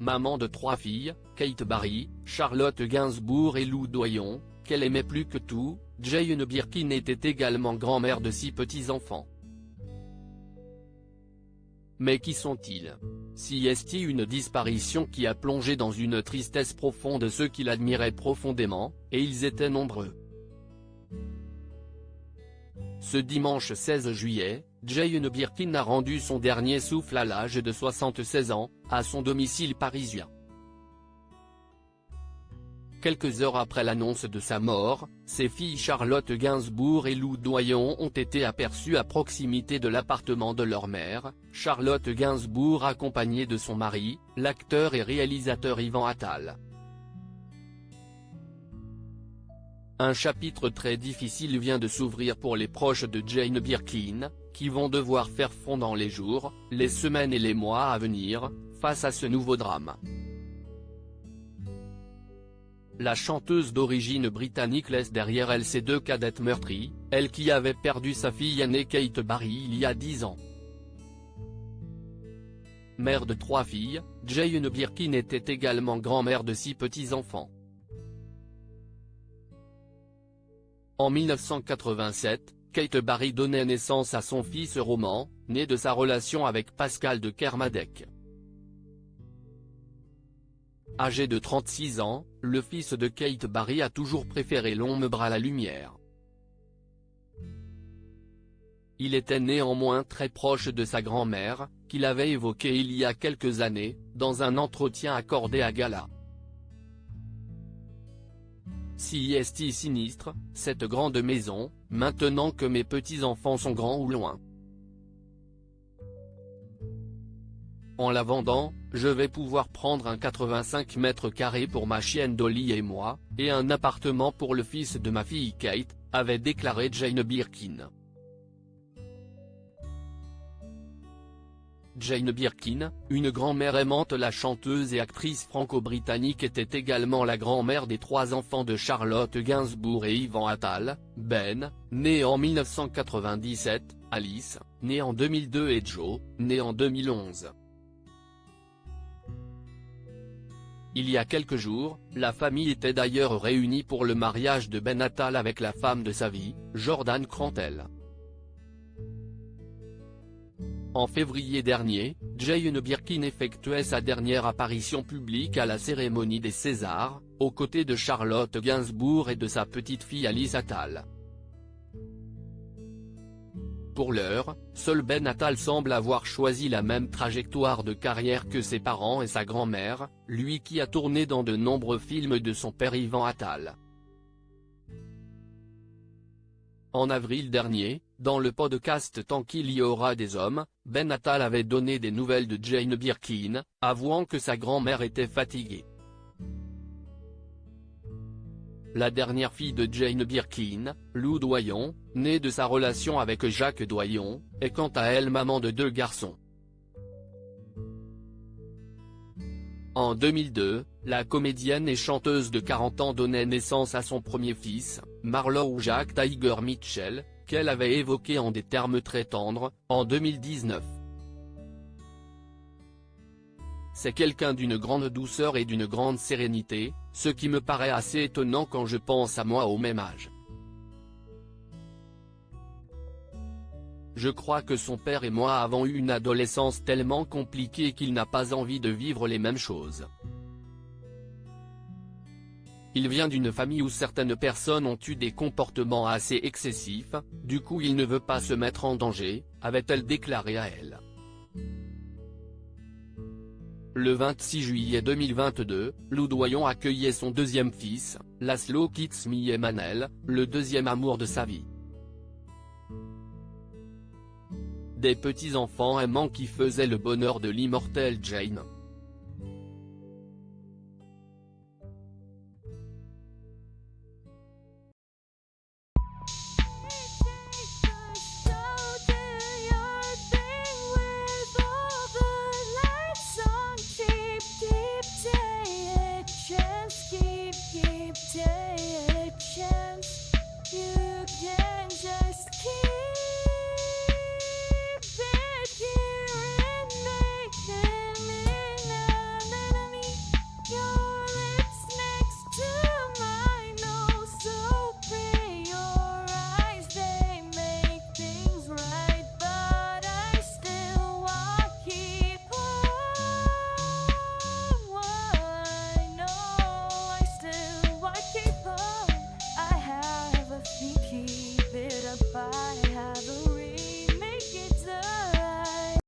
maman de 3 filles, Kate Barry, Charlotte Gainsbourg et Lou Doyon, qu'elle aimait plus que tout, Jane Birkin était également grand-mère de 6 petits-enfants. Mais qui sont-ils? Si est-il une disparition qui a plongé dans une tristesse profonde ceux qui l'admiraient profondément, et ils étaient nombreux. Ce dimanche 16 juillet, Jane Birkin a rendu son dernier souffle à l'âge de 76 ans, à son domicile parisien. Quelques heures après l'annonce de sa mort, ses filles Charlotte Gainsbourg et Lou Doyon ont été aperçues à proximité de l'appartement de leur mère, Charlotte Gainsbourg accompagnée de son mari, l'acteur et réalisateur Yvan Attal. Un chapitre très difficile vient de s'ouvrir pour les proches de Jane Birkin, qui vont devoir faire front dans les jours, les semaines et les mois à venir, face à ce nouveau drame. La chanteuse d'origine britannique laisse derrière elle ses 2 cadettes meurtries, elle qui avait perdu sa fille aînée Kate Barry il y a 10 ans. Mère de 3 filles, Jane Birkin était également grand-mère de 6 petits-enfants. En 1987, Kate Barry donnait naissance à son fils Roman, né de sa relation avec Pascal de Kermadec. Âgé de 36 ans, le fils de Kate Barry a toujours préféré l'ombre à la lumière. Il était néanmoins très proche de sa grand-mère, qu'il avait évoquée il y a quelques années, dans un entretien accordé à Gala. Si est sinistre, cette grande maison, maintenant que mes petits-enfants sont grands ou loin. En la vendant, je vais pouvoir prendre un 85 mètres carrés pour ma chienne Dolly et moi, et un appartement pour le fils de ma fille Kate, avait déclaré Jane Birkin. Jane Birkin, une grand-mère aimante. La chanteuse et actrice franco-britannique était également la grand-mère des 3 enfants de Charlotte Gainsbourg et Yvan Attal, Ben, né en 1997, Alice, née en 2002 et Joe, né en 2011. Il y a quelques jours, la famille était d'ailleurs réunie pour le mariage de Ben Attal avec la femme de sa vie, Jordan Crantel. En février dernier, Jane Birkin effectuait sa dernière apparition publique à la cérémonie des Césars, aux côtés de Charlotte Gainsbourg et de sa petite-fille Alice Attal. Pour l'heure, seul Ben Attal semble avoir choisi la même trajectoire de carrière que ses parents et sa grand-mère, lui qui a tourné dans de nombreux films de son père Yvan Attal. En avril dernier, dans le podcast Tant qu'il y aura des hommes, Ben Attal avait donné des nouvelles de Jane Birkin, avouant que sa grand-mère était fatiguée. La dernière fille de Jane Birkin, Lou Doyon, née de sa relation avec Jacques Doyon, est quant à elle maman de 2 garçons. En 2002, la comédienne et chanteuse de 40 ans donnait naissance à son premier fils, Marlowe Jacques Tiger Mitchell, qu'elle avait évoqué en des termes très tendres, en 2019. C'est quelqu'un d'une grande douceur et d'une grande sérénité, ce qui me paraît assez étonnant quand je pense à moi au même âge. Je crois que son père et moi avons eu une adolescence tellement compliquée qu'il n'a pas envie de vivre les mêmes choses. Il vient d'une famille où certaines personnes ont eu des comportements assez excessifs, du coup il ne veut pas se mettre en danger, avait-elle déclaré à elle. Le 26 juillet 2022, Lou Doyon accueillait son 2e fils, Laszlo Kitsmy Manel, le 2e amour de sa vie. Des petits-enfants aimants qui faisaient le bonheur de l'immortelle Jane.